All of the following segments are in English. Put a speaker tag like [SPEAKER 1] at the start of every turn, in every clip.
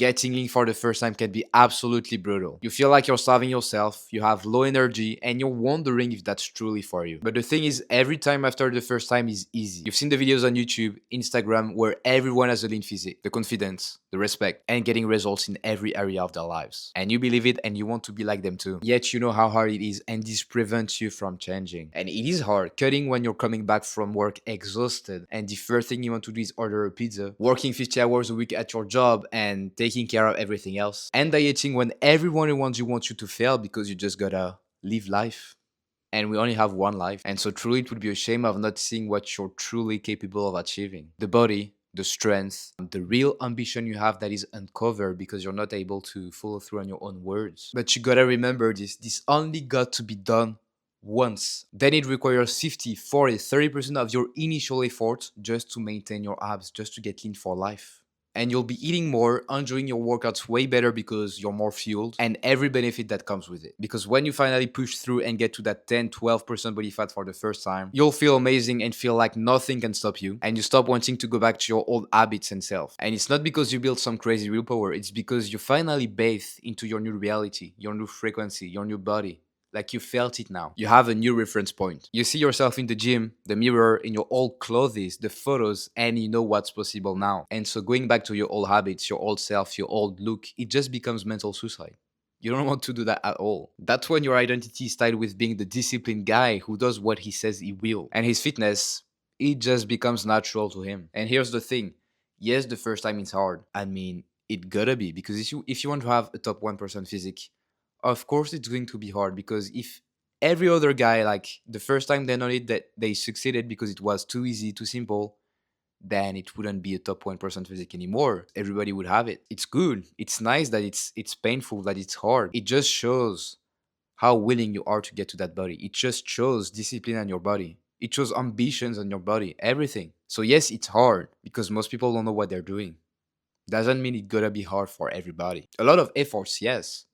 [SPEAKER 1] Getting lean for the first time can be absolutely brutal. You feel like you're starving yourself, you have low energy, and you're wondering if that's truly for you. But the thing is, every time after the first time is easy. You've seen the videos on YouTube, Instagram, where everyone has a lean physique, the confidence, the respect, and getting results in every area of their lives. And you believe it and you want to be like them too. Yet you know how hard it is, and this prevents you from changing. And it is hard. Cutting when you're coming back from work exhausted, and the first thing you want to do is order a pizza. Working 50 hours a week at your job and taking care of everything else. And dieting when everyone around you wants you to fail because you just gotta live life. And we only have one life. And so truly it would be a shame of not seeing what you're truly capable of achieving. The body, the strength, the real ambition you have that is uncovered because you're not able to follow through on your own words. But you gotta remember this only got to be done once. Then it requires 50, 40, 30% of your initial effort just to maintain your abs, just to get lean for life. And you'll be eating more, enjoying your workouts way better because you're more fueled, and every benefit that comes with it. Because when you finally push through and get to that 10, 12% body fat for the first time, you'll feel amazing and feel like nothing can stop you, and you stop wanting to go back to your old habits and self. And it's not because you built some crazy willpower, it's because you finally bathe into your new reality, your new frequency, your new body. Like you felt it now. You have a new reference point. You see yourself in the gym, the mirror, in your old clothes, the photos, and you know what's possible now. And so going back to your old habits, your old self, your old look, it just becomes mental suicide. You don't want to do that at all. That's when your identity is tied with being the disciplined guy who does what he says he will. And his fitness, it just becomes natural to him. And here's the thing. Yes, the first time it's hard. I mean, it gotta be, because if you want to have a top 1% physique, of course it's going to be hard, because if every other guy, like the first time they know it, that they succeeded because it was too easy, too simple, then it wouldn't be a top 1% physique anymore. Everybody would have it. It's good. It's nice that it's painful, that it's hard. It just shows how willing you are to get to that body. It just shows discipline on your body. It shows ambitions on your body, everything. So yes, it's hard because most people don't know what they're doing. Doesn't mean it gotta be hard for everybody. A lot of efforts, yes,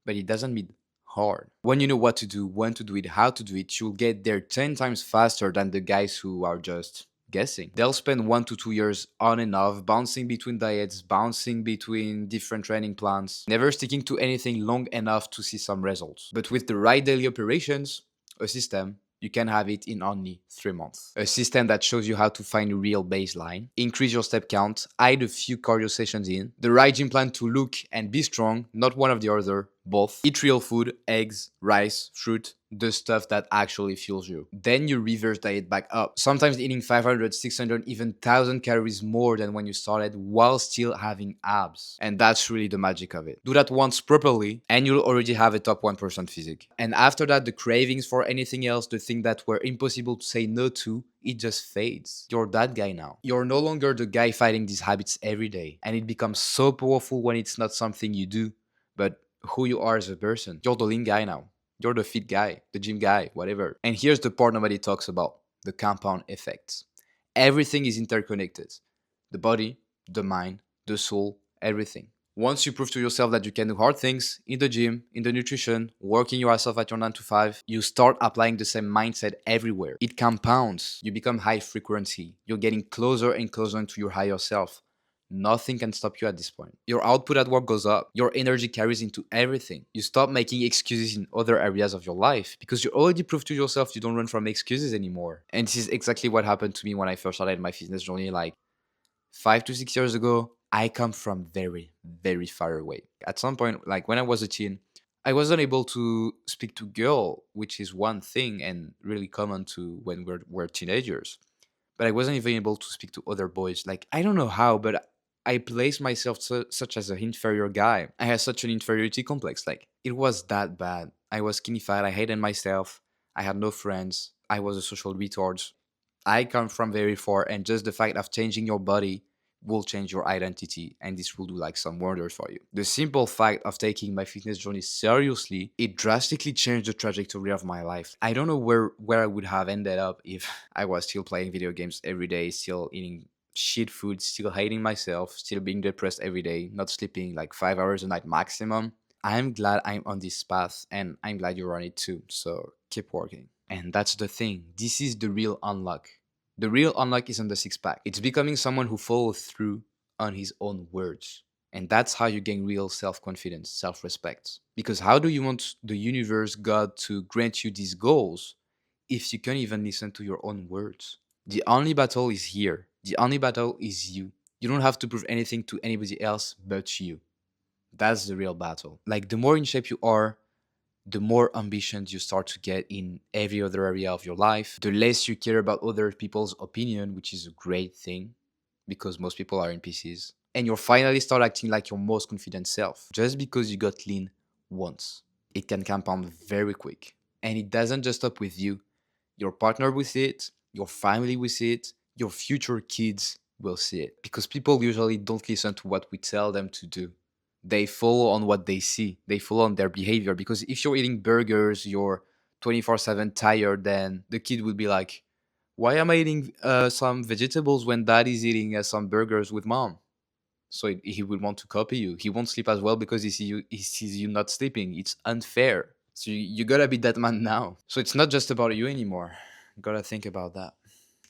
[SPEAKER 1] but it doesn't mean hard. When you know what to do, when to do it, how to do it, you'll get there 10 times faster than the guys who are just guessing. They'll spend 1 to 2 years on and off, bouncing between diets, bouncing between different training plans, never sticking to anything long enough to see some results. But with the right daily operations, a system, you can have it in only 3 months. A system that shows you how to find a real baseline, increase your step count, add a few cardio sessions in, the right gym plan to look and be strong, not one of the other, both. Eat real food, eggs, rice, fruit, the stuff that actually fuels you. Then you reverse diet back up. Sometimes eating 500, 600, even 1000 calories more than when you started while still having abs. And that's really the magic of it. Do that once properly and you'll already have a top 1% physique. And after that, the cravings for anything else, the thing that were impossible to say no to, it just fades. You're that guy now. You're no longer the guy fighting these habits every day. And it becomes so powerful when it's not something you do, but who you are as a person. You're the lean guy now. You're the fit guy, the gym guy, whatever. And here's the part nobody talks about, the compound effects. Everything is interconnected. The body, the mind, the soul, everything. Once you prove to yourself that you can do hard things in the gym, in the nutrition, working yourself at your 9 to 5, you start applying the same mindset everywhere. It compounds. You become high frequency. You're getting closer and closer into your higher self. Nothing can stop you at this point. Your output at work goes up. Your energy carries into everything. You stop making excuses in other areas of your life because you already proved to yourself you don't run from excuses anymore. And this is exactly what happened to me when I first started my fitness journey, like 5 to 6 years ago. I come from very, very far away. At some point, like when I was a teen, I wasn't able to speak to girl, which is one thing and really common to when we're teenagers. But I wasn't even able to speak to other boys. Like, I don't know how, but I placed myself such as an inferior guy. I had such an inferiority complex. Like, it was that bad. I was skinny fat. I hated myself. I had no friends. I was a social retard. I come from very far, and just the fact of changing your body will change your identity, and this will do like some wonders for you. The simple fact of taking my fitness journey seriously, it drastically changed the trajectory of my life. I don't know where I would have ended up if I was still playing video games every day, still eating shit food, still hating myself, still being depressed every day, not sleeping like 5 hours a night maximum. I'm glad I'm on this path, and I'm glad you're on it too. So keep working. And that's the thing. This is the real unlock. The real unlock is on the six pack. It's becoming someone who follows through on his own words. And that's how you gain real self-confidence, self-respect. Because how do you want the universe, God, to grant you these goals if you can't even listen to your own words? The only battle is here. The only battle is you. You don't have to prove anything to anybody else but you. That's the real battle. Like, the more in shape you are, the more ambitions you start to get in every other area of your life, the less you care about other people's opinion, which is a great thing because most people are NPCs. And you'll finally start acting like your most confident self just because you got lean once. It can compound very quick. And it doesn't just stop with you. Your partner will see it, your family will see it, your future kids will see it. Because people usually don't listen to what we tell them to do. They follow on what they see, they follow on their behavior. Because if you're eating burgers, you're 24/7 tired, then the kid will be like, why am I eating some vegetables when dad is eating some burgers with mom? So he will want to copy you. He won't sleep as well because he sees you not sleeping. It's unfair. So you gotta be that man now. So it's not just about you anymore. You gotta think about that.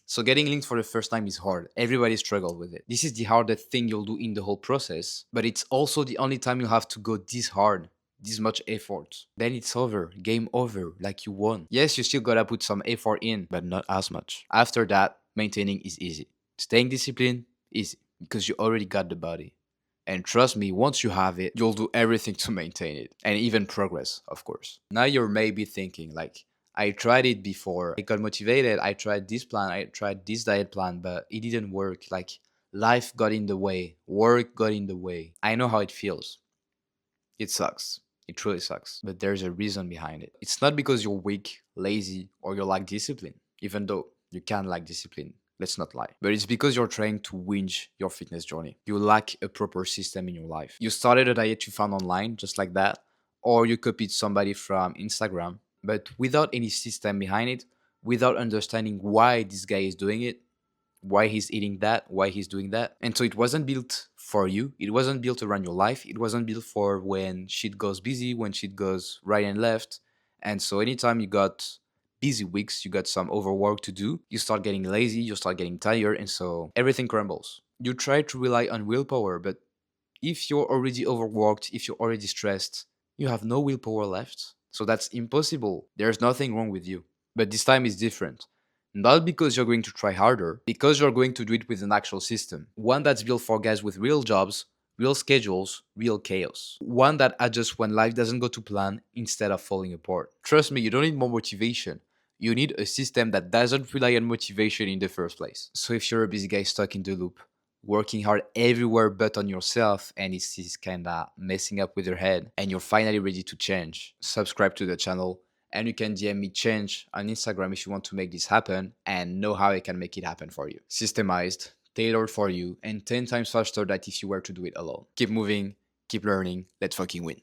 [SPEAKER 1] So getting linked for the first time is hard. Everybody struggles with it. This is the hardest thing you'll do in the whole process, but it's also the only time you have to go this hard, this much effort. Then it's over, game over, like you won. Yes, you still gotta put some effort in, but not as much. After that, maintaining is easy. Staying disciplined, easy, because you already got the body. And trust me, once you have it, you'll do everything to maintain it and even progress, of course. Now you're maybe thinking, like, I tried it before. I got motivated. I tried this plan. I tried this diet plan, but it didn't work. Like, life got in the way, work got in the way. I know how it feels. It sucks. It truly sucks. But there's a reason behind it. It's not because you're weak, lazy, or you lack discipline, even though you can lack discipline. Let's not lie. But it's because you're trying to whinge your fitness journey. You lack a proper system in your life. You started a diet you found online, just like that, or you copied somebody from Instagram, but without any system behind it, without understanding why this guy is doing it, why he's eating that, why he's doing that. And so it wasn't built for you. It wasn't built around your life. It wasn't built for when shit goes busy, when shit goes right and left. And so anytime you got busy weeks, you got some overwork to do, you start getting lazy, you start getting tired, and so everything crumbles. You try to rely on willpower, but if you're already overworked, if you're already stressed, you have no willpower left. So that's impossible. There's nothing wrong with you. But this time is different. Not because you're going to try harder, because you're going to do it with an actual system. One that's built for guys with real jobs, real schedules, real chaos. One that adjusts when life doesn't go to plan instead of falling apart. Trust me, you don't need more motivation. You need a system that doesn't rely on motivation in the first place. So if you're a busy guy stuck in the loop, working hard everywhere but on yourself, and it's kinda messing up with your head, and you're finally ready to change, subscribe to the channel, and you can DM me change on Instagram if you want to make this happen and know how I can make it happen for you. Systemized, tailored for you, and 10 times faster than if you were to do it alone. Keep moving, keep learning, let's fucking win.